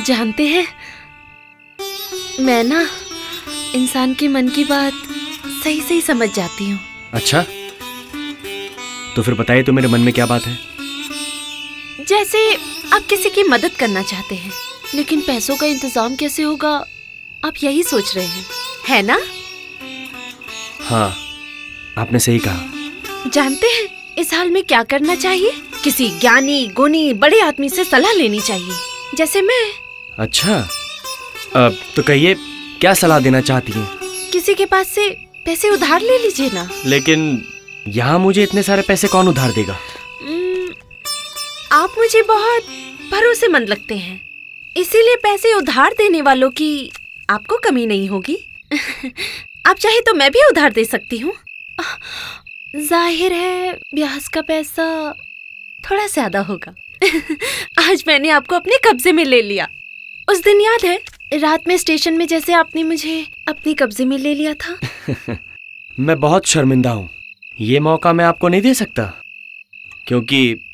जानते हैं, मैं ना इंसान के मन की बात सही सही समझ जाती हूँ। अच्छा, तो फिर बताइए तो मेरे मन में क्या बात है? जैसे आप किसी की मदद करना चाहते हैं, लेकिन पैसों का इंतजाम कैसे होगा, आप यही सोच रहे हैं, है ना? हाँ, आपने सही कहा। जानते हैं इस हाल में क्या करना चाहिए? किसी ज्ञानी गुणी बड़े आदमी से सलाह लेनी चाहिए, जैसे मैं। अच्छा, अब तो कहिए क्या सलाह देना चाहती हैं? किसी के पास से पैसे उधार ले लीजिए ना। लेकिन यहाँ मुझे इतने सारे पैसे कौन उधार देगा? आप मुझे बहुत भरोसेमंद लगते हैं, इसीलिए पैसे उधार देने वालों की आपको कमी नहीं होगी। आप चाहे तो मैं भी उधार दे सकती हूँ। जाहिर है ब्याज का पैसा थोड़ा ज्यादा होगा। आज मैंने आपको अपने कब्जे में ले लिया। उस दिन याद है, रात में स्टेशन में जैसे आपने मुझे अपने कब्जे में ले लिया था। मैं बहुत शर्मिंदा हूँ। ये मौका मैं आपको नहीं दे सकता, क्योंकि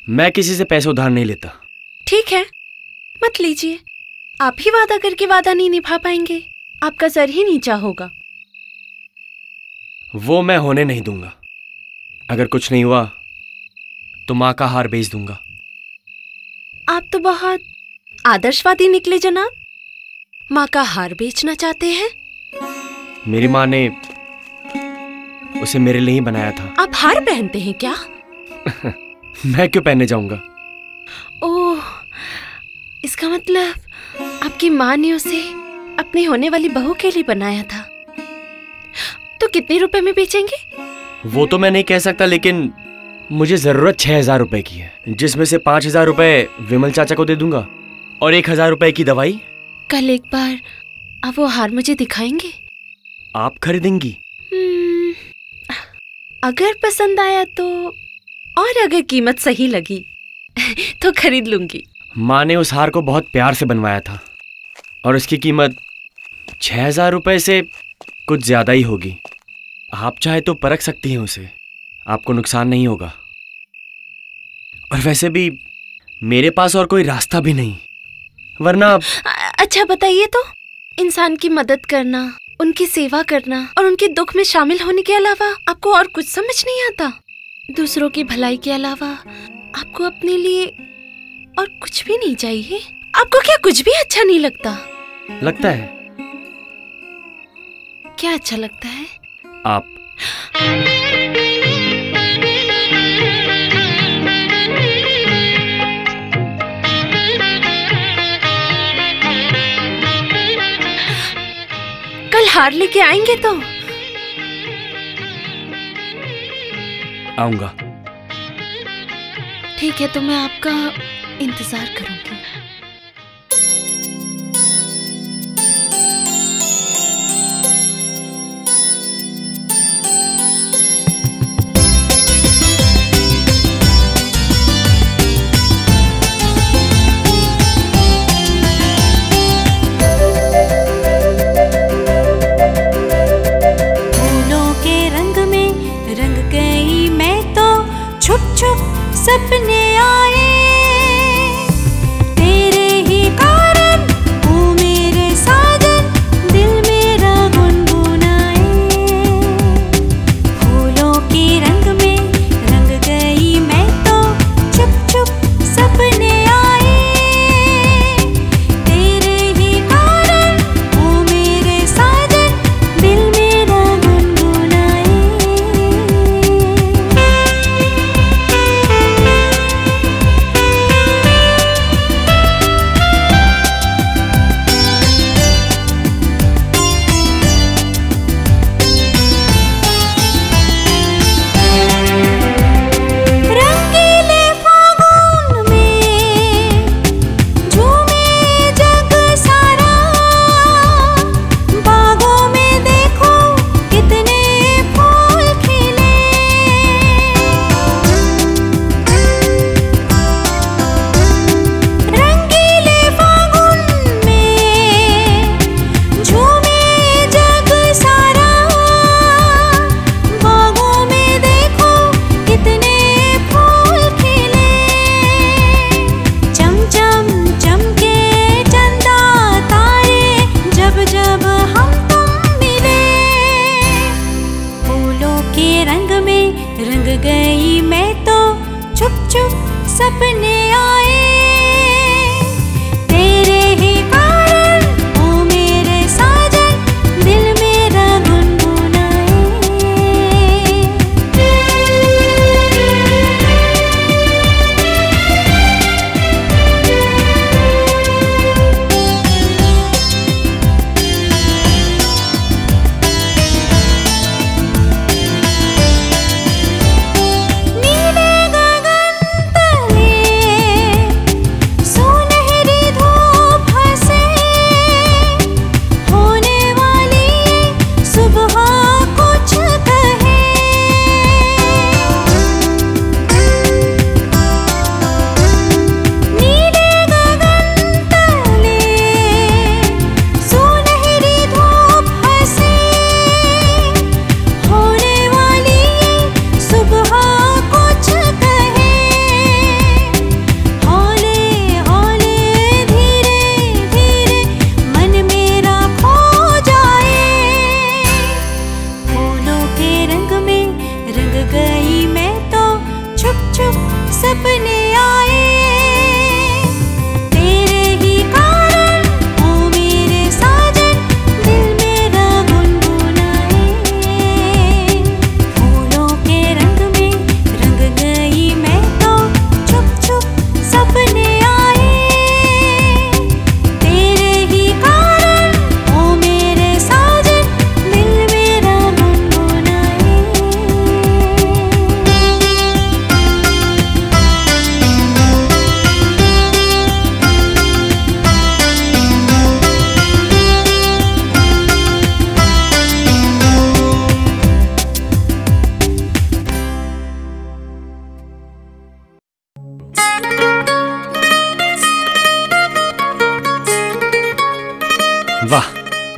मैं किसी से पैसे उधार नहीं लेता। ठीक है, मत लीजिए। आप ही वादा करके वादा नहीं निभा पाएंगे, आपका सर ही नीचा होगा। वो मैं होने नहीं दूंगा। अगर कुछ नहीं हुआ तो माँ का हार बेच दूंगा। आप तो बहुत आदर्शवादी निकले जनाब। माँ का हार बेचना चाहते हैं? मेरी माँ ने उसे मेरे लिए ही बनाया था। आप हार पहनते हैं क्या? मैं क्यों पहनने जाऊंगा? ओह, इसका मतलब आपकी माँ ने उसे अपनी होने वाली बहू के लिए बनाया था। तो कितने रुपए में बेचेंगे? वो तो मैं नहीं कह सकता, लेकिन मुझे जरूरत 6,000 रुपए की है, जिसमें से 5,000 रुपए विमल चाचा को दे दूंगा और 1,000 रुपए की दवाई। कल एक बार आप वो हार मुझे दिखाएंगे? आप खरीदेंगी? अगर पसंद आया तो, और अगर कीमत सही लगी तो खरीद लूंगी। माँ ने उस हार को बहुत प्यार से बनवाया था और उसकी कीमत 6,000 रुपए से कुछ ज्यादा ही होगी। आप चाहे तो परख सकती हैं उसे, आपको नुकसान नहीं होगा। और वैसे भी मेरे पास और कोई रास्ता भी नहीं, वरना। अच्छा बताइए तो, इंसान की मदद करना, उनकी सेवा करना और उनके दुख में शामिल होने के अलावा आपको और कुछ समझ नहीं आता? दूसरों की भलाई के अलावा आपको अपने लिए और कुछ भी नहीं चाहिए? आपको क्या कुछ भी अच्छा नहीं लगता? लगता है। क्या अच्छा लगता है? आप। कल हार लेके आएंगे तो? आऊंगा। ठीक है, तो मैं आपका इंतजार करूंगी। सपने आए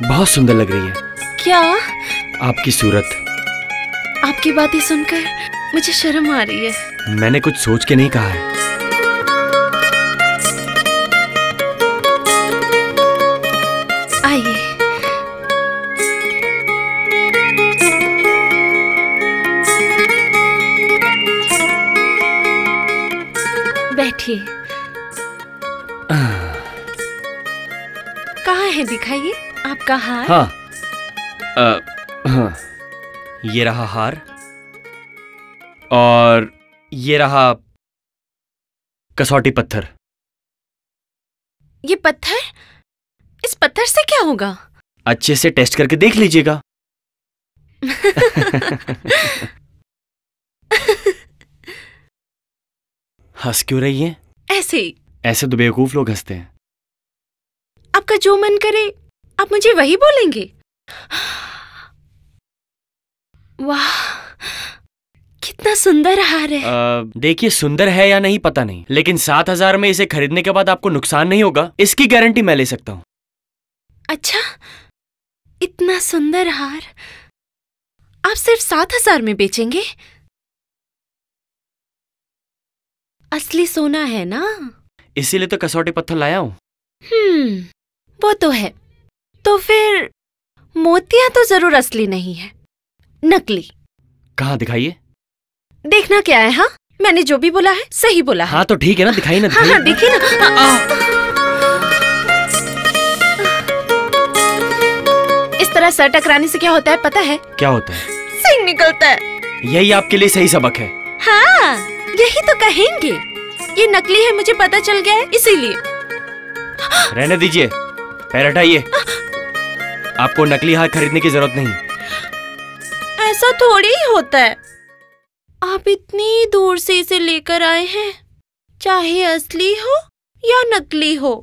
बहुत सुंदर लग रही है। क्या? आपकी सूरत। आपकी बातें सुनकर मुझे शर्म आ रही है। मैंने कुछ सोच के नहीं कहा है। आइए। बैठिए। कहाँ है, दिखाइए आपका हार। हाँ, हाँ, ये रहा हार और ये रहा कसौटी पत्थर। ये पत्थर? इस पत्थर से क्या होगा? अच्छे से टेस्ट करके देख लीजिएगा। हंस क्यों रही हैं? ऐसे ही। ऐसे तो बेवकूफ लोग हंसते हैं। आपका जो मन करे आप मुझे वही बोलेंगे। वाह, कितना सुंदर हार है। देखिए, सुंदर है या नहीं पता नहीं, लेकिन 7,000 में इसे खरीदने के बाद आपको नुकसान नहीं होगा, इसकी गारंटी मैं ले सकता हूँ। अच्छा, इतना सुंदर हार आप सिर्फ 7,000 में बेचेंगे? असली सोना है ना? इसीलिए तो कसौटी पत्थर लाया हूँ। वो तो है। तो फिर मोतियां तो जरूर असली नहीं है, नकली। कहाँ, दिखाइए। देखना क्या है? हाँ, मैंने जो भी बोला है सही बोला है। हाँ तो ठीक है ना, दिखाइए ना। हाँ हाँ, देखिए ना। इस तरह सर टकराने से क्या होता है पता है? क्या होता है? सिंग निकलता है। यही आपके लिए सही सबक है। हाँ, यही तो कहेंगे। ये नकली है, मुझे पता चल गया है, इसीलिए। रहने दीजिए, पैर हटाइए। आपको नकली हार खरीदने की जरूरत नहीं। ऐसा थोड़ी ही होता है। आप इतनी दूर से इसे लेकर आए हैं, चाहे असली हो या नकली हो,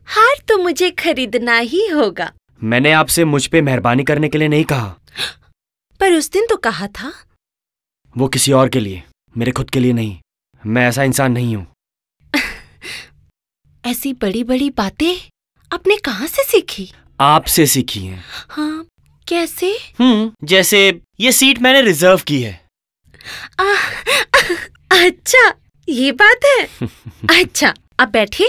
हार तो मुझे खरीदना ही होगा। मैंने आपसे मुझ पे मेहरबानी करने के लिए नहीं कहा। पर उस दिन तो कहा था। वो किसी और के लिए, मेरे खुद के लिए नहीं। मैं ऐसा इंसान नहीं हूँ। ऐसी बड़ी बड़ी बातें आपने कहाँ से सीखी? आपसे सीखी हैं। हाँ, कैसे? जैसे ये सीट मैंने रिजर्व की है। अच्छा, ये बात है। अच्छा, अब बैठिए,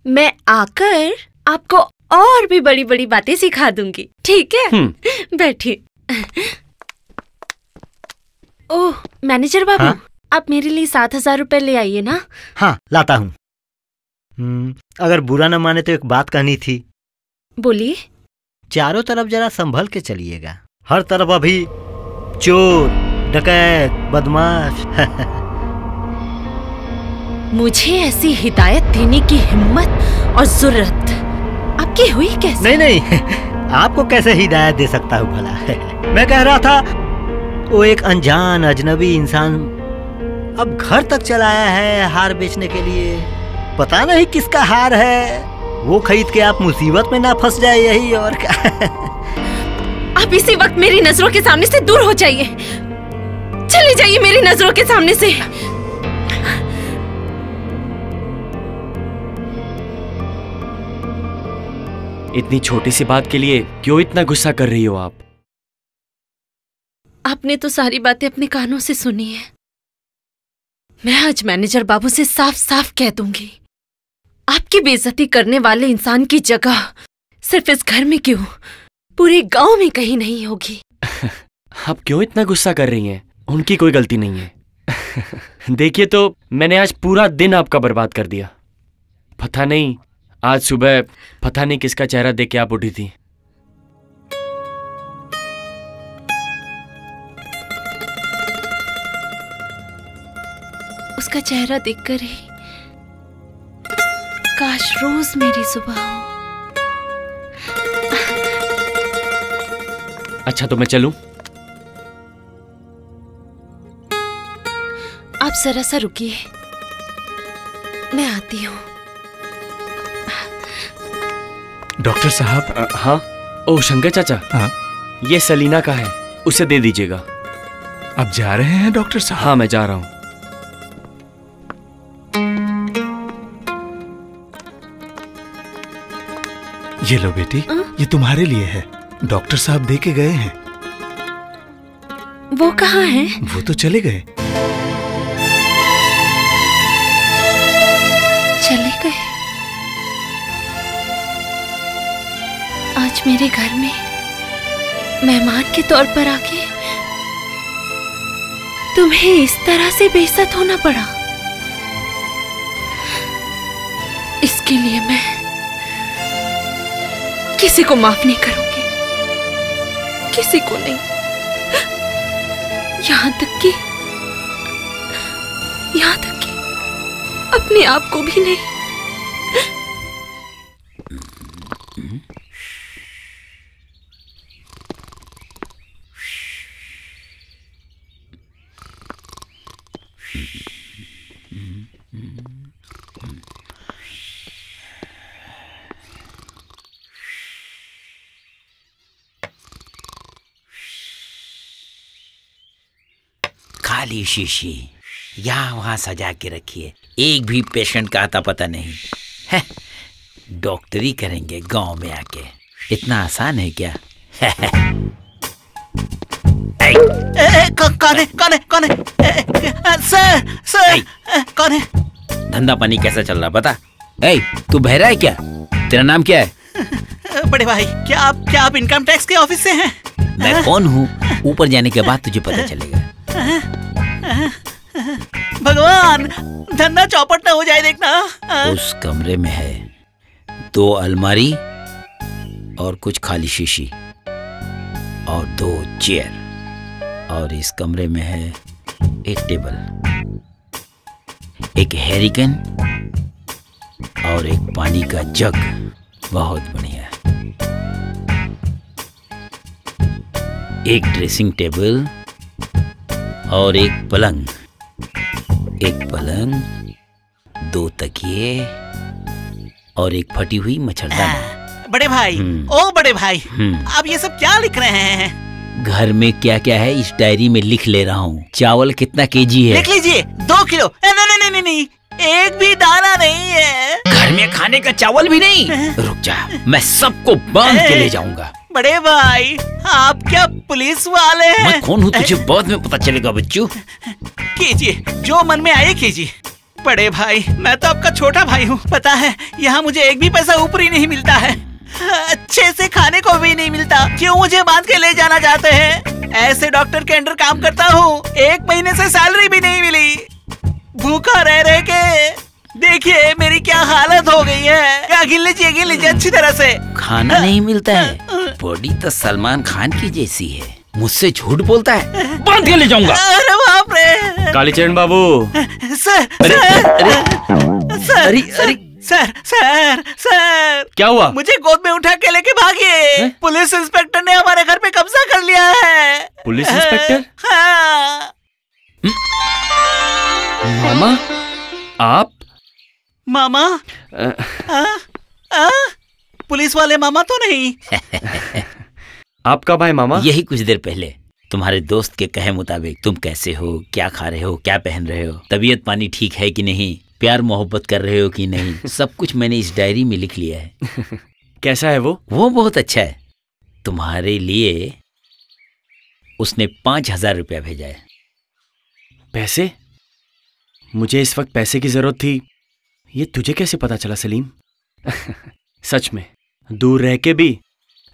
मैं आकर आपको और भी बड़ी बड़ी बातें सिखा दूंगी, ठीक है? बैठिए। ओह, मैनेजर बाबू। हाँ? आप मेरे लिए 7,000 रुपए ले आइए ना। हाँ, लाता हूँ। अगर बुरा न माने तो एक बात कहनी थी। बोलिए। चारों तरफ जरा संभल के चलिएगा। हर तरफ अभी चोर, डकैत, बदमाश। मुझे ऐसी हिदायत देने की हिम्मत और जुर्रत आपकी हुई कैसे? नहीं, आपको कैसे हिदायत दे सकता हूँ भला? मैं कह रहा था, वो एक अनजान अजनबी इंसान अब घर तक चलाया है हार बेचने के लिए। पता नहीं किसका हार है, वो खरीद के आप मुसीबत में ना फंस जाए, यही और क्या। आप इसी वक्त मेरी नजरों के सामने से दूर हो जाइए। चले जाइए मेरी नजरों के सामने से। इतनी छोटी सी बात के लिए क्यों इतना गुस्सा कर रही हो आप? आपने तो सारी बातें अपने कानों से सुनी है। मैं आज मैनेजर बाबू से साफ साफ कह दूंगी, आपकी बेइज्जती करने वाले इंसान की जगह सिर्फ इस घर में क्यों, पूरे गांव में कहीं नहीं होगी। आप क्यों इतना गुस्सा कर रही हैं? उनकी कोई गलती नहीं है। देखिए तो, मैंने आज पूरा दिन आपका बर्बाद कर दिया। पता नहीं आज सुबह पता नहीं किसका चेहरा देख के आप उठी थी। उसका चेहरा देखकर ही काश रोज मेरी सुबह हो। अच्छा तो मैं चलूं? आप जरा सा रुकिए, मैं आती हूँ। डॉक्टर साहब। हाँ? ओह शंकर चाचा। हाँ? ये सलीना का है, उसे दे दीजिएगा। आप जा रहे हैं डॉक्टर साहब? हाँ मैं जा रहा हूँ। ये लो बेटी। ये तुम्हारे लिए है, डॉक्टर साहब दे के गए हैं। वो कहाँ है? वो तो चले गए। चले गए? आज मेरे घर में मेहमान के तौर पर आके तुम्हें इस तरह से बेइज्जत होना पड़ा। इसके लिए मैं किसी को माफ नहीं करूंगी, किसी को नहीं, यहां तक कि अपने आप को भी नहीं। खाली शीशी यहाँ वहाँ सजा के रखिए, एक भी पेशेंट का आता पता नहीं है। डॉक्टरी करेंगे गांव में आके, इतना आसान है क्या? कौन है? सर कौन है? धंधा पानी कैसा चल रहा बता? तू बहरा है क्या? तेरा नाम क्या है? बड़े भाई, क्या आप इनकम टैक्स के ऑफिस से हैं? मैं कौन हूँ ऊपर जाने के बाद तुझे पता चलेगा। भगवान, धंधा चौपट ना हो जाए देखना। उस कमरे में है 2 अलमारी और कुछ खाली शीशी और 2 चेयर, और इस कमरे में है एक टेबल, एक हैरिकन और एक पानी का जग। बहुत बढ़िया। एक ड्रेसिंग टेबल और एक पलंग, 2 तकिए और एक फटी हुई मच्छरदानी। बड़े भाई, ओ बड़े भाई, आप ये सब क्या लिख रहे हैं? घर में क्या क्या है इस डायरी में लिख ले रहा हूँ। चावल कितना केजी है? लिख लीजिए, 2 किलो। नहीं, एक भी दाना नहीं है। घर में खाने का चावल भी नहीं? रुक जा, मैं सबको बांध के ले जाऊंगा। बड़े भाई, आप क्या पुलिस वाले हैं? मैं कौन हूँ तुझे बाद में पता चलेगा बच्चू। कीजिए, जो मन में आए कीजिए। बड़े भाई, मैं तो आपका छोटा भाई हूँ, पता है यहाँ मुझे एक भी पैसा ऊपरी नहीं मिलता है, अच्छे से खाने को भी नहीं मिलता। क्यों मुझे बांध के ले जाना चाहते हैं? ऐसे डॉक्टर के अंडर काम करता हूँ, 1 महीने से सैलरी भी नहीं मिली, भूखा रह के देखिए मेरी क्या हालत हो गई है। गिन लीजिए अच्छी तरह से। खाना नहीं मिलता है? बॉडी तो सलमान खान की जैसी है, मुझसे झूठ बोलता है, बांध के ले जाऊंगा। अरे बाप रे। कालीचरण बाबू। सर, क्या हुआ? मुझे गोद में उठा के लेके भागिए। पुलिस इंस्पेक्टर ने हमारे घर पे कब्जा कर लिया है। Police inspector? हाँ। मामा, आप? मामा? पुलिस वाले मामा तो नहीं? आप कब आए मामा? यही कुछ देर पहले। तुम्हारे दोस्त के कहे मुताबिक तुम कैसे हो, क्या खा रहे हो, क्या पहन रहे हो, तबीयत पानी ठीक है कि नहीं, प्यार मोहब्बत कर रहे हो कि नहीं, सब कुछ मैंने इस डायरी में लिख लिया है। कैसा है वो? वो बहुत अच्छा है। तुम्हारे लिए उसने 5000 रुपया भेजा है। पैसे? मुझे इस वक्त पैसे की जरूरत थी, ये तुझे कैसे पता चला सलीम? सच में दूर रह के भी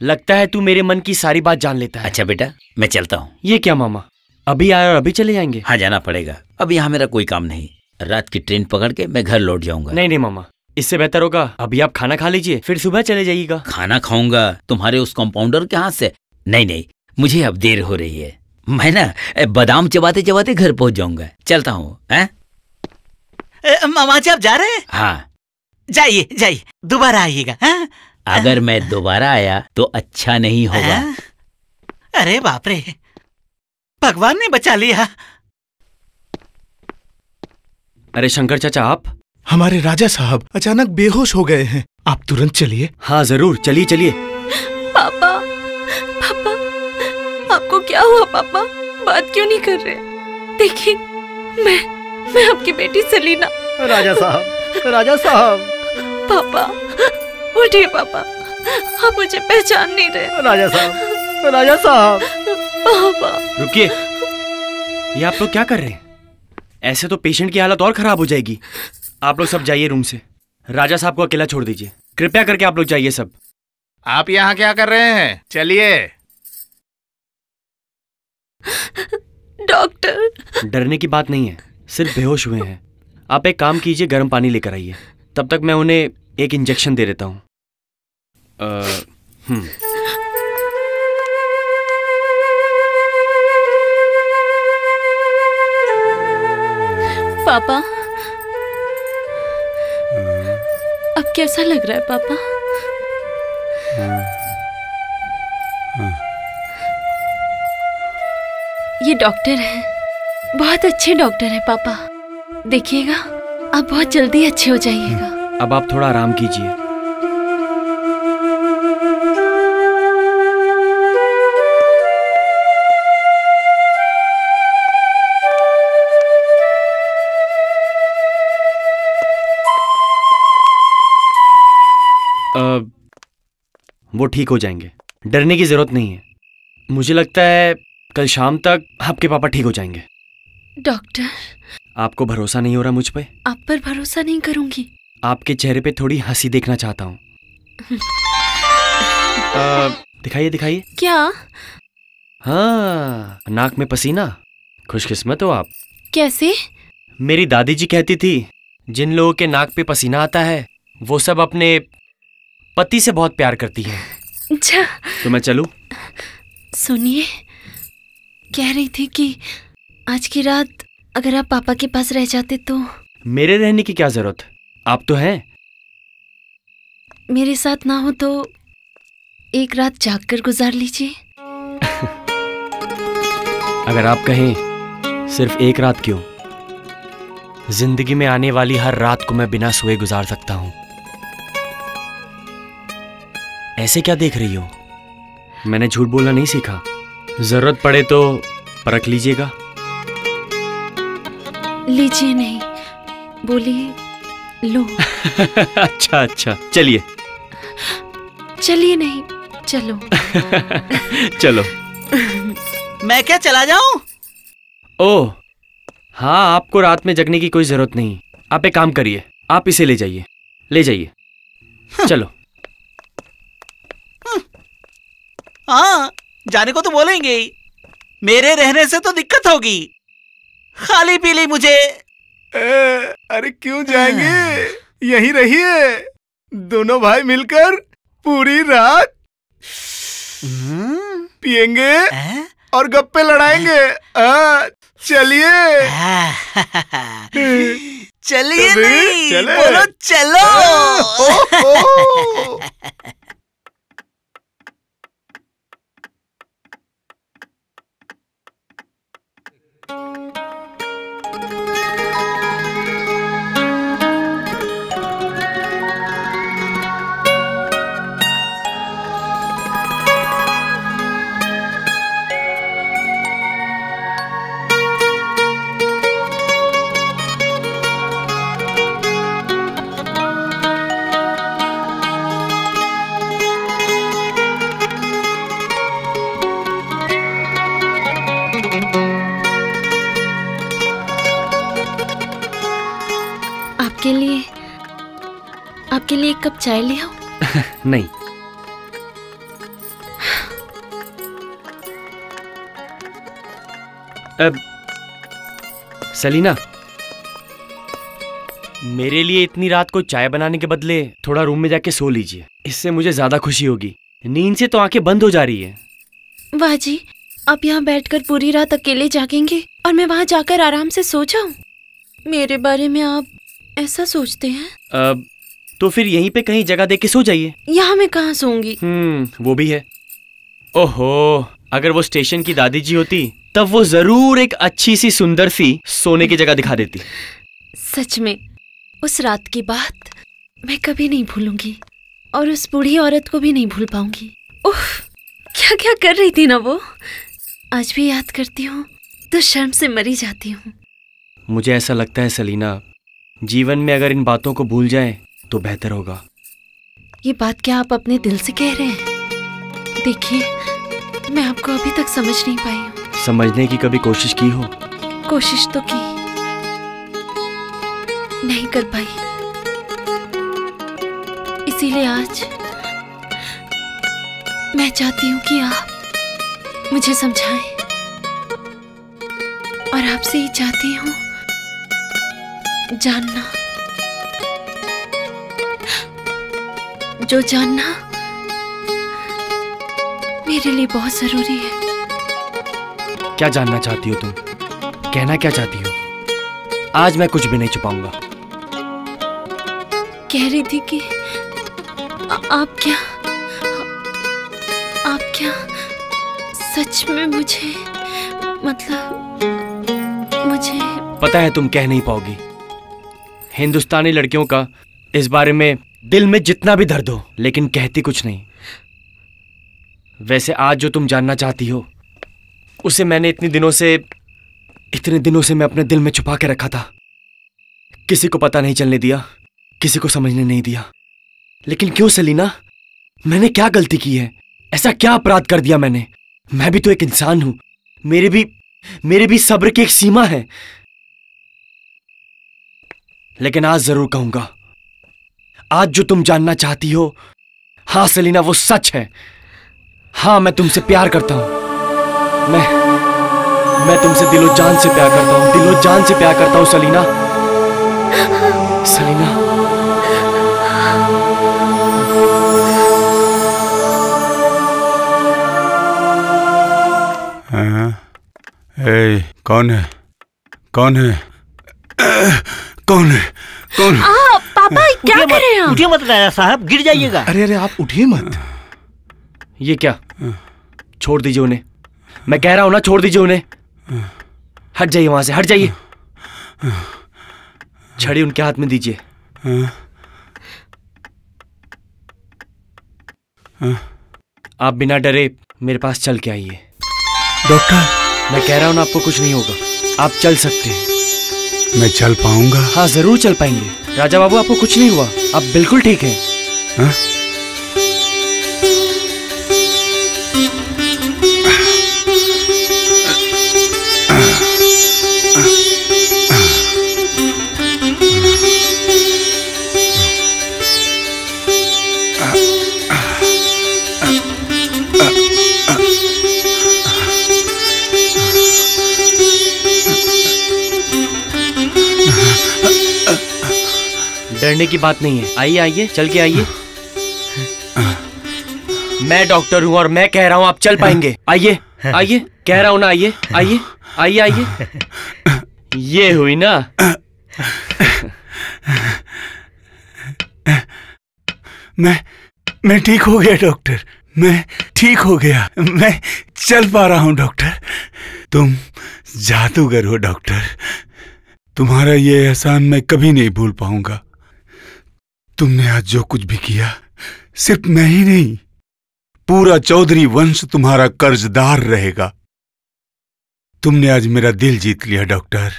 लगता है तू मेरे मन की सारी बात जान लेता है। अच्छा बेटा, मैं चलता हूँ। ये क्या मामा, अभी आए और अभी चले जाएंगे? हाँ, जाना पड़ेगा, अब यहाँ मेरा कोई काम नहीं। रात की ट्रेन पकड़ के मैं घर लौट जाऊंगा। नहीं मामा, इससे बेहतर होगा अभी आप खाना खा लीजिए, फिर सुबह चले जाइएगा। खाना खाऊंगा तुम्हारे उस कंपाउंडर के हाथ से? नहीं, मुझे अब देर हो रही है, मैं ना बादाम चबाते चबाते घर पहुंच जाऊंगा। चलता हूँ। मामा जी, आप जा रहे हैं? हाँ। जाइए, दोबारा आइएगा। अगर मैं दोबारा आया तो अच्छा नहीं होगा। अरे बाप रे, भगवान ने बचा लिया। अरे शंकर चाचा, आप? हमारे राजा साहब अचानक बेहोश हो गए हैं, आप तुरंत चलिए। हाँ जरूर, चलिए। पापा, आपको क्या हुआ पापा? बात क्यों नहीं कर रहे? देखिए, मैं आपकी बेटी सलीना। राजा साहब। पापा, उठिए पापा। आप मुझे पहचान नहीं रहे। राजा साहब, राजा साहब। पापा। रुकिए, ये आप लोग क्या कर रहे हैं? ऐसे तो पेशेंट की हालत और खराब हो जाएगी। आप लोग सब जाइए रूम से। राजा साहब को अकेला छोड़ दीजिए, कृपया करके आप लोग जाइए सब। आप यहाँ क्या कर रहे हैं? चलिए। डॉक्टर। डरने की बात नहीं है, सिर्फ बेहोश हुए हैं। आप एक काम कीजिए, गर्म पानी लेकर आइए, तब तक मैं उन्हें एक इंजेक्शन दे देता हूँ। पापा, अब कैसा लग रहा है पापा? ये डॉक्टर हैं, बहुत अच्छे डॉक्टर हैं पापा। देखिएगा, आप बहुत जल्दी अच्छे हो जाइएगा। अब आप थोड़ा आराम कीजिए। वो ठीक हो जाएंगे, डरने की जरूरत नहीं है। मुझे लगता है कल शाम तक आपके पापा ठीक हो जाएंगे। डॉक्टर, आपको भरोसा नहीं हो रहा मुझ पे? आप पर भरोसा नहीं करूंगी। आपके चेहरे पे थोड़ी हंसी देखना चाहता हूँ। दिखाइए दिखाइए। क्या? हाँ, नाक में पसीना। खुशकिस्मत हो आप। कैसे? मेरी दादी जी कहती थी, जिन लोगों के नाक पे पसीना आता है वो सब अपने पति से बहुत प्यार करती हैं। अच्छा। तो मैं चलूं? सुनिए, कह रही थी कि आज की रात अगर आप पापा के पास रह जाते तो। मेरे रहने की क्या जरूरत, आप तो हैं। मेरे साथ ना हो तो एक रात जागकर गुजार लीजिए। अगर आप कहें सिर्फ एक रात क्यों, जिंदगी में आने वाली हर रात को मैं बिना सोए गुजार सकता हूं। ऐसे क्या देख रही हो? मैंने झूठ बोलना नहीं सीखा। जरूरत पड़े तो परख लीजिएगा। लीजिए नहीं, बोलिए लो। अच्छा अच्छा, चलिए। चलिए नहीं, चलो। चलो। मैं क्या चला जाऊं? ओह हाँ, आपको रात में जगने की कोई जरूरत नहीं। आप एक काम करिए, आप इसे ले जाइए, ले जाइए। चलो। हाँ, जाने को तो बोलेंगे ही। मेरे रहने से तो दिक्कत होगी। खाली पीली मुझे। अरे क्यों जाएंगे, यहीं रहिए। दोनों भाई मिलकर पूरी रात पिएंगे और गप्पे लड़ाएंगे। चलिए। चलिए नहीं, चले। बोलो चलो। आपके लिए एक कप चाय ले आओ? नहीं। अब सलीना, मेरे लिए इतनी रात को चाय बनाने के बदले थोड़ा रूम में जाके सो लीजिए, इससे मुझे ज्यादा खुशी होगी। नींद से तो आंखें बंद हो जा रही है। वाह जी, आप यहाँ बैठकर पूरी रात अकेले जागेंगे और मैं वहाँ जाकर आराम से सो जाऊं? मेरे बारे में आप ऐसा सोचते हैं? तो फिर यहीं पे कहीं जगह दे के सो जाइए। यहाँ मैं कहाँ सोऊंगी? वो भी है। ओहो, अगर वो स्टेशन की दादी जी होती तब वो जरूर एक अच्छी सी सुंदर सी सोने की जगह दिखा देती। सच में उस रात की बात मैं कभी नहीं भूलूंगी और उस बूढ़ी औरत को भी नहीं भूल पाऊंगी। उफ, क्या क्या कर रही थी ना वो। आज भी याद करती हूँ तो शर्म से मरी जाती हूँ। मुझे ऐसा लगता है सलीना, जीवन में अगर इन बातों को भूल जाए तो बेहतर होगा। ये बात क्या आप अपने दिल से कह रहे हैं? देखिए, मैं आपको अभी तक समझ नहीं पाई हूँ। समझने की कभी कोशिश की हो? कोशिश तो की, नहीं कर पाई। इसीलिए आज मैं चाहती हूँ कि आप मुझे समझाएं, और आपसे ही चाहती हूँ जानना, जो जानना मेरे लिए बहुत जरूरी है। क्या जानना चाहती हो तुम? कहना क्या चाहती हो? आज मैं कुछ भी नहीं छुपाऊंगा। कह रही थी कि आप क्या सच में मुझे, मतलब मुझे पता है तुम कह नहीं पाओगी। हिंदुस्तानी लड़कियों का इस बारे में दिल में जितना भी दर्द हो, लेकिन कहती कुछ नहीं। वैसे आज जो तुम जानना चाहती हो उसे मैंने इतने दिनों से मैं अपने दिल में छुपा के रखा था। किसी को पता नहीं चलने दिया, किसी को समझने नहीं दिया। लेकिन क्यों सलीना? मैंने क्या गलती की है? ऐसा क्या अपराध कर दिया मैंने? मैं भी तो एक इंसान हूं। मेरे भी सब्र की एक सीमा है। लेकिन आज जरूर कहूंगा, आज जो तुम जानना चाहती हो, हाँ सलीना, वो सच है। हाँ, मैं तुमसे प्यार करता हूं। मैं तुमसे दिलो जान से प्यार करता हूं, दिलो जान से प्यार करता हूं सलीना। सलीना, कौन है? पापा क्या कर रहे हैं आप? उठिए मत राजा साहब, गिर जाइएगा। अरे अरे, आप उठिए मत। ये क्या? छोड़ दीजिए उन्हें। मैं कह रहा हूं ना, छोड़ दीजिए उन्हें। हट जाइए वहां से, हट जाइए। छड़ी उनके हाथ में दीजिए। आप बिना डरे मेरे पास चल के आइए। डॉक्टर, मैं कह रहा हूं ना, आपको कुछ नहीं होगा। आप चल सकते हैं। मैं चल पाऊंगा? हाँ, जरूर चल पाएंगे। राजा बाबू, आपको कुछ नहीं हुआ, आप बिल्कुल ठीक हैं। हाँ? डरने की बात नहीं है। आइए आइए, चल के आइए। मैं डॉक्टर हूं और मैं कह रहा हूं आप चल पाएंगे। आइए आइए, कह रहा हूं ना, आइए आइए आइए आइए। ये हुई ना? मैं ठीक हो गया डॉक्टर, मैं ठीक हो गया। मैं चल पा रहा हूं डॉक्टर। तुम जादूगर हो डॉक्टर। तुम्हारा ये एहसान मैं कभी नहीं भूल पाऊंगा। तुमने आज जो कुछ भी किया, सिर्फ मैं ही नहीं, पूरा चौधरी वंश तुम्हारा कर्जदार रहेगा। तुमने आज मेरा दिल जीत लिया डॉक्टर।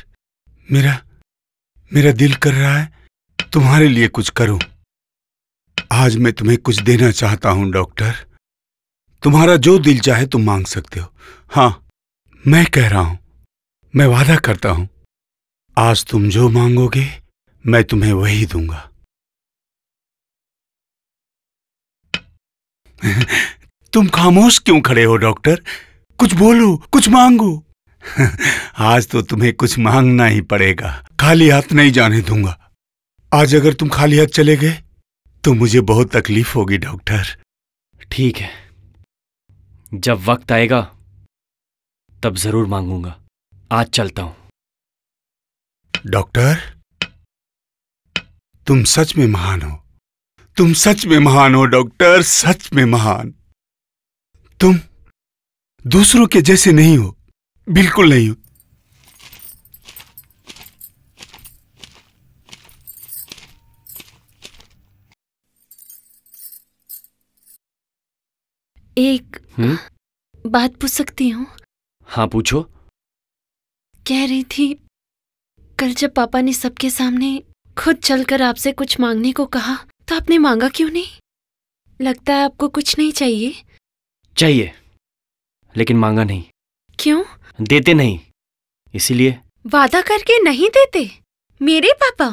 मेरा दिल कर रहा है तुम्हारे लिए कुछ करूं। आज मैं तुम्हें कुछ देना चाहता हूं डॉक्टर। तुम्हारा जो दिल चाहे तुम मांग सकते हो। हाँ, मैं कह रहा हूं, मैं वादा करता हूं, आज तुम जो मांगोगे मैं तुम्हें वही दूंगा। तुम खामोश क्यों खड़े हो डॉक्टर? कुछ बोलो, कुछ मांगो। आज तो तुम्हें कुछ मांगना ही पड़ेगा। खाली हाथ नहीं जाने दूंगा। आज अगर तुम खाली हाथ चले गए तो मुझे बहुत तकलीफ होगी डॉक्टर। ठीक है, जब वक्त आएगा तब जरूर मांगूंगा। आज चलता हूं। डॉक्टर, तुम सच में महान हो। तुम सच में महान हो डॉक्टर, सच में महान। तुम दूसरों के जैसे नहीं हो, बिल्कुल नहीं हो। एक बात पूछ सकती हूँ? हाँ, पूछो। कह रही थी, कल जब पापा ने सबके सामने खुद चलकर आपसे कुछ मांगने को कहा तो आपने मांगा क्यों नहीं? लगता है आपको कुछ नहीं चाहिए। चाहिए, लेकिन मांगा नहीं। क्यों? देते नहीं, इसीलिए। वादा करके नहीं देते? मेरे पापा?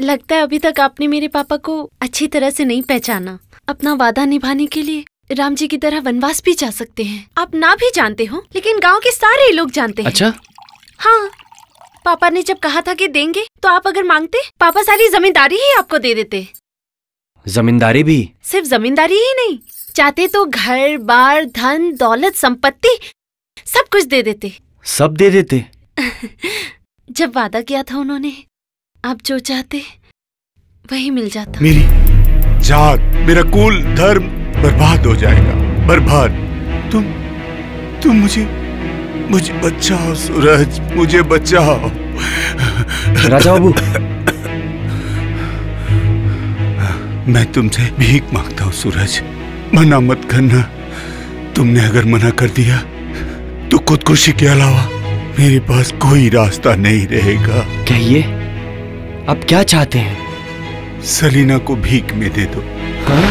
लगता है अभी तक आपने मेरे पापा को अच्छी तरह से नहीं पहचाना। अपना वादा निभाने के लिए राम जी की तरह वनवास भी जा सकते हैं। आप ना भी जानते हो, लेकिन गांव के सारे लोग जानते हैं। अच्छा? हाँ, पापा ने जब कहा था कि देंगे, तो आप अगर मांगते, पापा सारी जमींदारी ही आपको दे देते। जमींदारी भी? सिर्फ जमींदारी ही नहीं, चाहते तो घर बार, धन दौलत, संपत्ति सब कुछ दे देते। सब दे देते? जब वादा किया था उन्होंने, आप जो चाहते वही मिल जाता। मेरी जात, मेरा कुल धर्म बर्बाद हो जाएगा, बर्बाद। तुम मुझे बचाओ सूरज, मुझे बचाओ। राजा बाबू, मैं तुमसे भीख मांगता हूँ सूरज, मना मत करना। तुमने अगर मना कर दिया तो खुदकुशी के अलावा मेरे पास कोई रास्ता नहीं रहेगा। कहिए, आप क्या चाहते हैं? सलीना को भीख में दे दो। हाँ?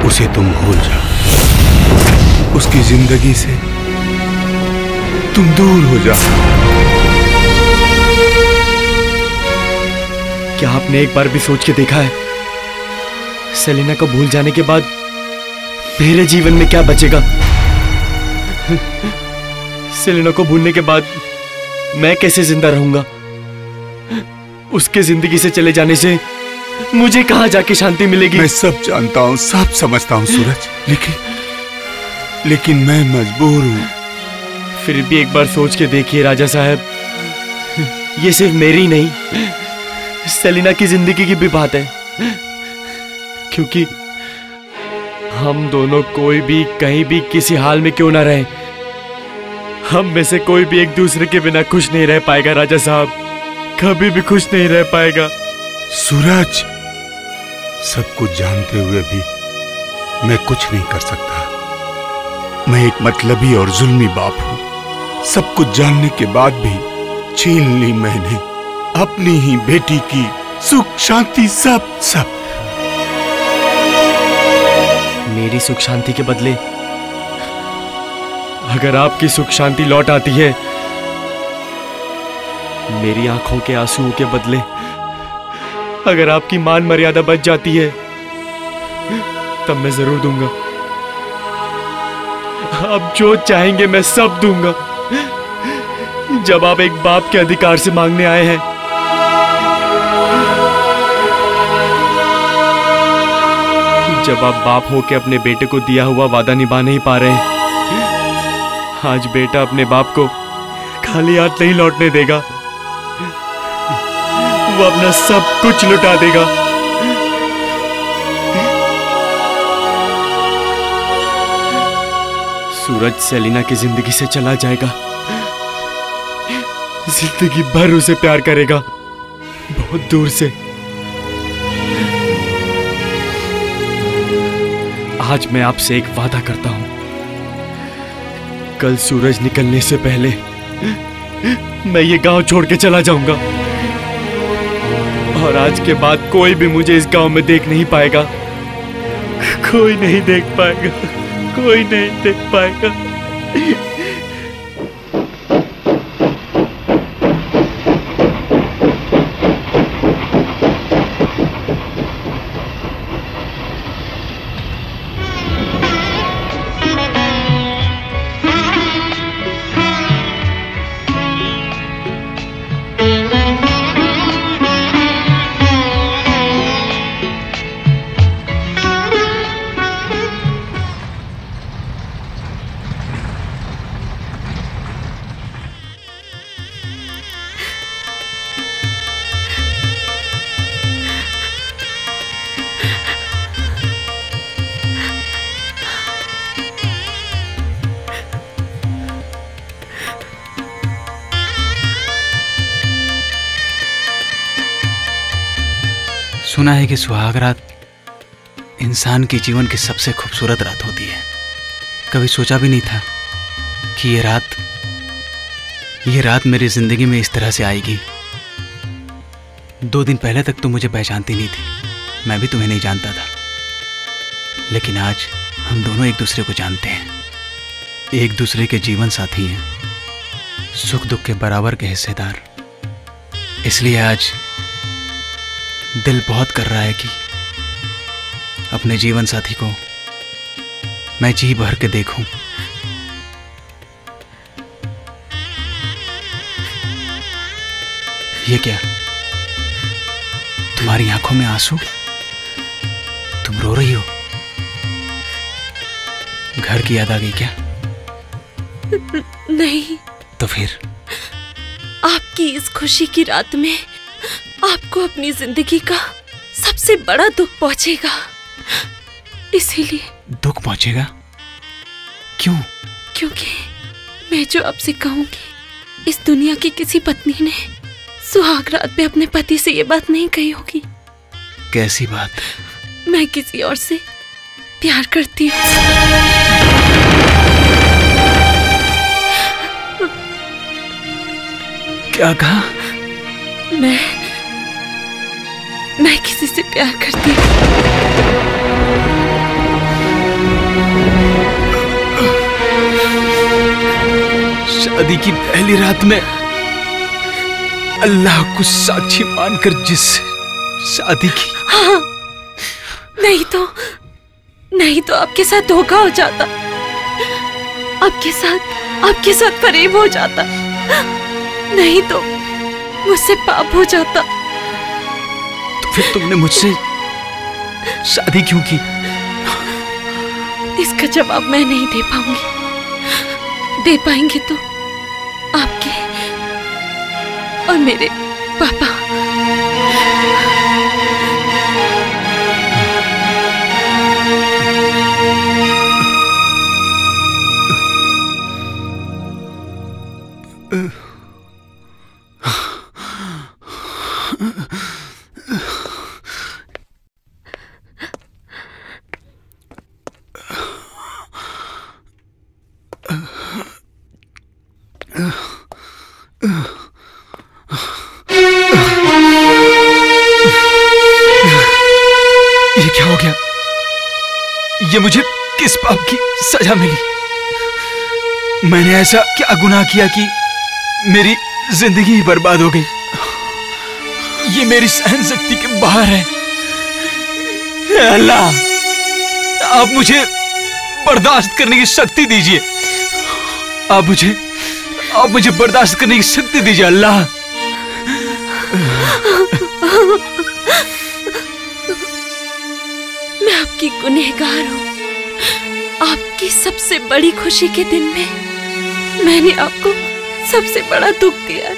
उसे तुम भूल जाओ, उसकी जिंदगी से तुम दूर हो जाओ। क्या आपने एक बार भी सोच के देखा है, सेलिना को भूल जाने के बाद मेरे जीवन में क्या बचेगा? सेलिना को भूलने के बाद मैं कैसे जिंदा रहूंगा? उसके जिंदगी से चले जाने से मुझे कहां जाके शांति मिलेगी? मैं सब जानता हूं, सब समझता हूं सूरज, लेकिन मैं मजबूर हूं। फिर भी एक बार सोच के देखिए राजा साहब, ये सिर्फ मेरी नहीं, सेलिना की जिंदगी की भी बात है। क्योंकि हम दोनों कोई भी कहीं भी किसी हाल में क्यों ना रहे, हम में से कोई भी एक दूसरे के बिना खुश नहीं रह पाएगा राजा साहब, कभी भी खुश नहीं रह पाएगा। सूरज, सब कुछ जानते हुए भी मैं कुछ नहीं कर सकता। मैं एक मतलबी और जुल्मी बाप हूं। सब कुछ जानने के बाद भी छीन ली मैंने अपनी ही बेटी की सुख शांति, सब। मेरी सुख शांति के बदले अगर आपकी सुख शांति लौट आती है, मेरी आंखों के आंसुओं के बदले अगर आपकी मान मर्यादा बच जाती है, तब मैं जरूर दूंगा। आप जो चाहेंगे मैं सब दूंगा, जब आप एक बाप के अधिकार से मांगने आए हैं। जब आप बाप हो के अपने बेटे को दिया हुआ वादा निभा नहीं पा रहे हैं, आज बेटा अपने बाप को खाली हाथ नहीं लौटने देगा, वो अपना सब कुछ लुटा देगा। सूरज सेलिना की जिंदगी से चला जाएगा, जिंदगी भर उसे प्यार करेगा, बहुत दूर से। आज मैं आपसे एक वादा करता हूं, कल सूरज निकलने से पहले मैं ये गांव छोड़ के चला जाऊंगा, और आज के बाद कोई भी मुझे इस गांव में देख नहीं पाएगा, कोई नहीं देख पाएगा, कोई नहीं देख पाएगा। सुना है कि सुहाग रात इंसान के जीवन की सबसे खूबसूरत रात होती है। कभी सोचा भी नहीं था कि ये रात मेरी जिंदगी में इस तरह से आएगी। 2 दिन पहले तक तो मुझे पहचानती नहीं थी, मैं भी तुम्हें नहीं जानता था, लेकिन आज हम दोनों एक दूसरे को जानते हैं, एक दूसरे के जीवन साथी हैं, सुख दुख के बराबर के हिस्सेदार। इसलिए आज दिल बहुत कर रहा है कि अपने जीवन साथी को मैं जी भर के देखूं। ये क्या, तुम्हारी आंखों में आंसू? तुम रो रही हो? घर की याद आ गई क्या? नहीं। तो फिर? आपकी इस खुशी की रात में आपको अपनी जिंदगी का सबसे बड़ा दुख पहुंचेगा, इसीलिए। दुख पहुंचेगा? क्यों? क्योंकि मैं जो आपसे कहूंगी, इस दुनिया की किसी पत्नी ने सुहाग रात में अपने पति से ये बात नहीं कही होगी। कैसी बात? मैं किसी और से प्यार करती हूँ। क्या कहा? मैं किसी से प्यार करती हूँ। शादी की पहली रात में अल्लाह को साक्षी मानकर जिस शादी की। हाँ, नहीं तो आपके साथ धोखा हो जाता, आपके साथ फरेब हो जाता, नहीं तो मुझसे पाप हो जाता। तो फिर तुमने मुझसे शादी क्यों की? इसका जवाब मैं नहीं दे पाऊंगी। दे पाएंगे तो आपके और मेरे पापा। ये क्या हो गया? ये मुझे किस पाप की सजा मिली? मैंने ऐसा क्या गुनाह किया कि मेरी जिंदगी ही बर्बाद हो गई? ये मेरी सहन शक्ति के बाहर है। अल्लाह, आप मुझे बर्दाश्त करने की शक्ति दीजिए। आप मुझे बर्दाश्त करने की शक्ति दीजिए अल्लाह। मैं आपकी गुनहगार हूँ। आपकी सबसे बड़ी खुशी के दिन में मैंने आपको सबसे बड़ा दुख दिया है।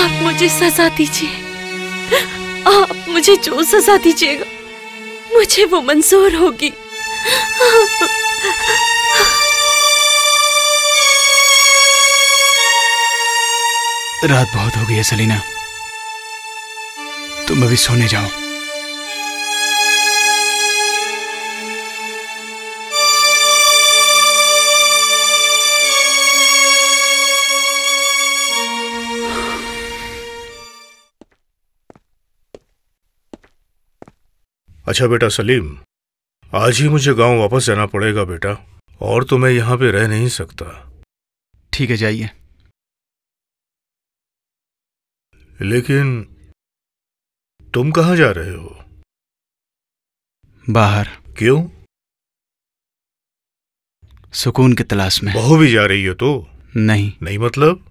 आप मुझे सजा दीजिए। आप मुझे जो सजा दीजिएगा मुझे वो मंजूर होगी। रात बहुत हो गई है सलीना, तुम अभी सोने जाओ। अच्छा बेटा सलीम, आज ही मुझे गांव वापस जाना पड़ेगा बेटा, और तो मैं यहाँ पे रह नहीं सकता। ठीक है, जाइए। लेकिन तुम कहाँ जा रहे हो? बाहर। क्यों? सुकून की तलाश में। बहू भी जा रही हो तो? नहीं मतलब?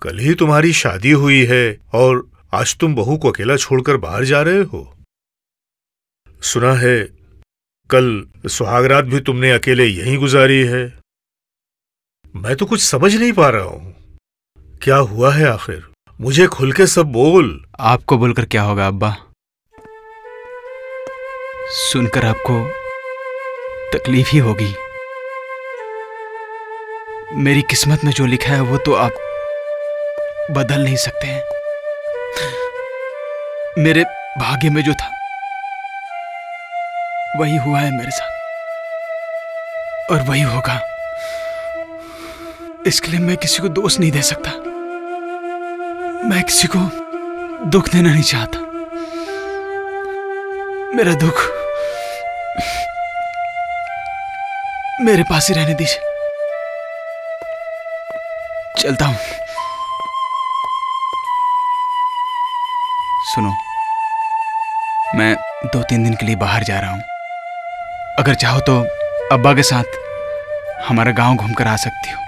कल ही तुम्हारी शादी हुई है और आज तुम बहू को अकेला छोड़कर बाहर जा रहे हो? सुना है कल सुहागरात भी तुमने अकेले यहीं गुजारी है। मैं तो कुछ समझ नहीं पा रहा हूं, क्या हुआ है आखिर? मुझे खुल के सब बोल। आपको बोलकर क्या होगा अब्बा? सुनकर आपको तकलीफ ही होगी। मेरी किस्मत में जो लिखा है वो तो आप बदल नहीं सकते हैं। मेरे भाग्य में जो था वही हुआ है मेरे साथ, और वही होगा। इसके लिए मैं किसी को दोष नहीं दे सकता। मैं किसी को दुख देना नहीं चाहता। मेरा दुख मेरे पास ही रहने दीजिए। चलता हूं। सुनो, मैं 2-3 दिन के लिए बाहर जा रहा हूं। अगर चाहो तो अब्बा के साथ हमारा गांव घूमकर आ सकती हो,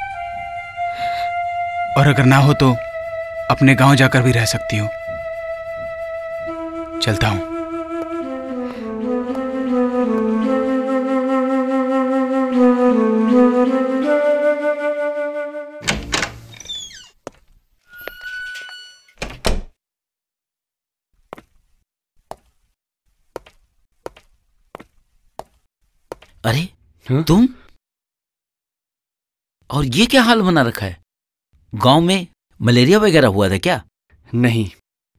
और अगर ना हो तो अपने गांव जाकर भी रह सकती हो। चलता हूं। अरे हाँ? तुम? और ये क्या हाल बना रखा है? गांव में मलेरिया वगैरह हुआ था क्या? नहीं।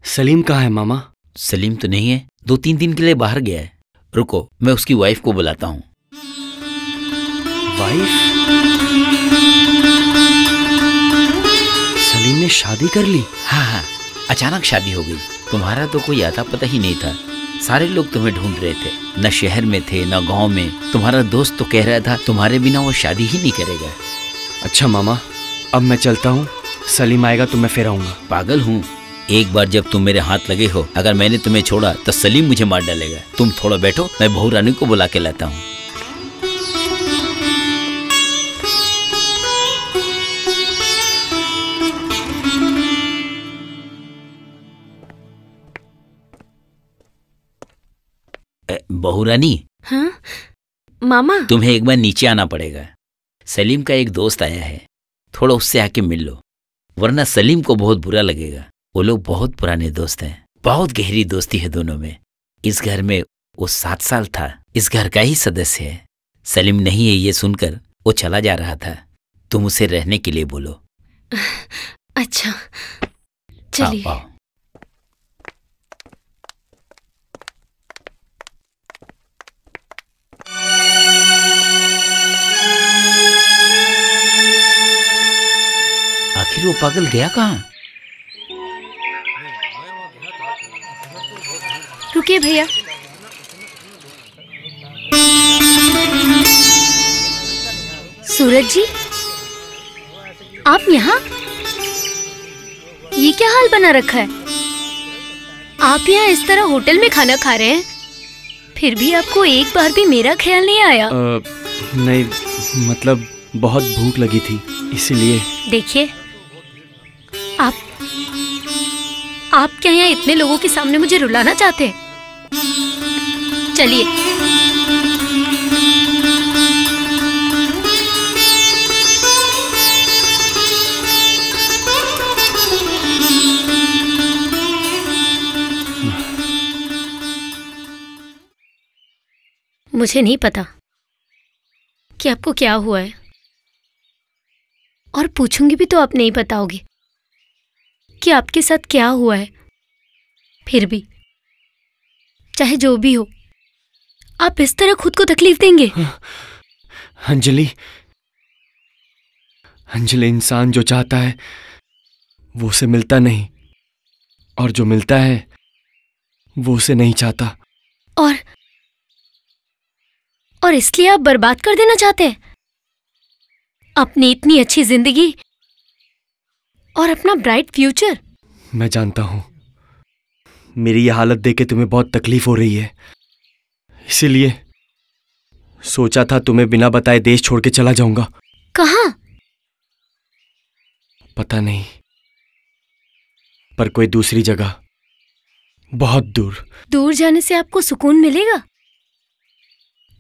सलीम कहाँ है मामा? सलीम तो नहीं है, 2-3 दिन के लिए बाहर गया है। रुको, मैं उसकी वाइफ को बुलाता हूँ। वाइफ? सलीम ने शादी कर ली? हाँ, अचानक शादी हो गई। तुम्हारा तो कोई आता पता ही नहीं था। सारे लोग तुम्हें ढूंढ रहे थे, न शहर में थे न गांव में। तुम्हारा दोस्त तो कह रहा था तुम्हारे बिना वो शादी ही नहीं करेगा। अच्छा मामा, अब मैं चलता हूँ। सलीम आएगा तो मैं फिर आऊंगा। पागल हूँ, एक बार जब तुम मेरे हाथ लगे हो, अगर मैंने तुम्हें छोड़ा तो सलीम मुझे मार डालेगा। तुम थोड़ा बैठो, मैं बहू रानी को बुला के लाता हूँ। बहू रानी। हाँ मामा। तुम्हें एक बार नीचे आना पड़ेगा। सलीम का एक दोस्त आया है, थोड़ा उससे आके मिल लो, वरना सलीम को बहुत बुरा लगेगा। वो लोग बहुत पुराने दोस्त हैं, बहुत गहरी दोस्ती है दोनों में। इस घर में वो 7 साल था, इस घर का ही सदस्य है। सलीम नहीं है ये सुनकर वो चला जा रहा था। तुम उसे रहने के लिए बोलो। अच्छा चलिए। आओ। आखिर वो पागल गया कहाँ? रुकिए भैया। सूरज जी, आप यहाँ? ये क्या हाल बना रखा है? आप यहाँ इस तरह होटल में खाना खा रहे हैं, फिर भी आपको एक बार भी मेरा ख्याल नहीं आया। नहीं, मतलब बहुत भूख लगी थी इसीलिए। देखिए, आप क्या यहाँ इतने लोगों के सामने मुझे रुलाना चाहते हैं? चलिए। मुझे नहीं पता कि आपको क्या हुआ है, और पूछूंगी भी तो आप नहीं बताओगे कि आपके साथ क्या हुआ है। फिर भी चाहे जो भी हो, आप इस तरह खुद को तकलीफ देंगे? अंजलि, इंसान जो चाहता है वो उसे मिलता नहीं, और जो मिलता है वो उसे नहीं चाहता। और इसलिए आप बर्बाद कर देना चाहते हैं अपनी इतनी अच्छी जिंदगी और अपना ब्राइट फ्यूचर। मैं जानता हूं, मेरी ये हालत देख के तुम्हें बहुत तकलीफ हो रही है, इसीलिए सोचा था तुम्हें बिना बताए देश छोड़ के चला जाऊंगा। कहां? पता नहीं, पर कोई दूसरी जगह, बहुत दूर। दूर जाने से आपको सुकून मिलेगा?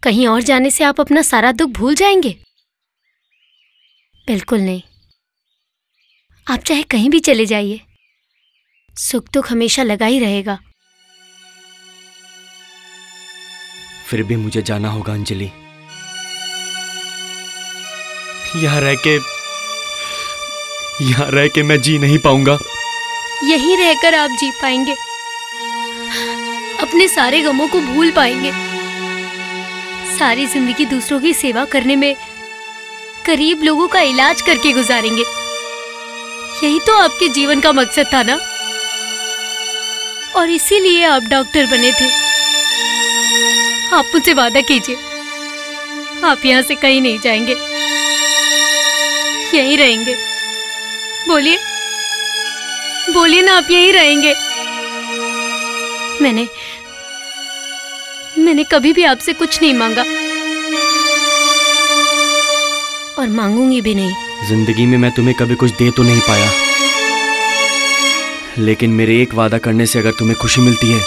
कहीं और जाने से आप अपना सारा दुख भूल जाएंगे? बिल्कुल नहीं। आप चाहे कहीं भी चले जाइए, सुख दुख हमेशा लगा ही रहेगा। फिर भी मुझे जाना होगा अंजलि। यहाँ रह के मैं जी नहीं पाऊंगा। यहीं रहकर आप जी पाएंगे, अपने सारे गमों को भूल पाएंगे, सारी जिंदगी दूसरों की सेवा करने में, गरीब लोगों का इलाज करके गुजारेंगे। यही तो आपके जीवन का मकसद था ना, और इसीलिए आप डॉक्टर बने थे। आप मुझसे वादा कीजिए, आप यहाँ से कहीं नहीं जाएंगे, यहीं रहेंगे। बोलिए, बोलिए ना, आप यहीं रहेंगे। मैंने कभी भी आपसे कुछ नहीं मांगा और मांगूंगी भी नहीं। जिंदगी में मैं तुम्हें कभी कुछ दे तो नहीं पाया, लेकिन मेरे एक वादा करने से अगर तुम्हें खुशी मिलती है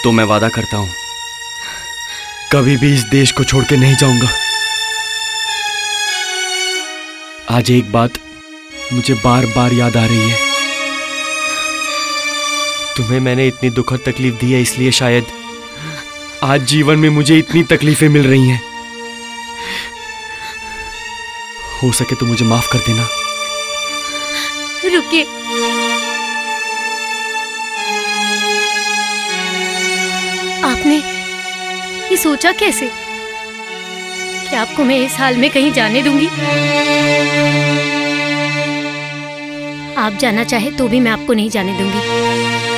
तो मैं वादा करता हूं कभी भी इस देश को छोड़ के नहीं जाऊंगा। आज एक बात मुझे बार बार याद आ रही है। तुम्हें मैंने इतनी दुखद तकलीफ दी है, इसलिए शायद आज जीवन में मुझे इतनी तकलीफें मिल रही हैं। हो सके तो मुझे माफ कर देना। रुकिए, आपने ये सोचा कैसे कि आपको मैं इस हाल में कहीं जाने दूंगी? आप जाना चाहे तो भी मैं आपको नहीं जाने दूंगी।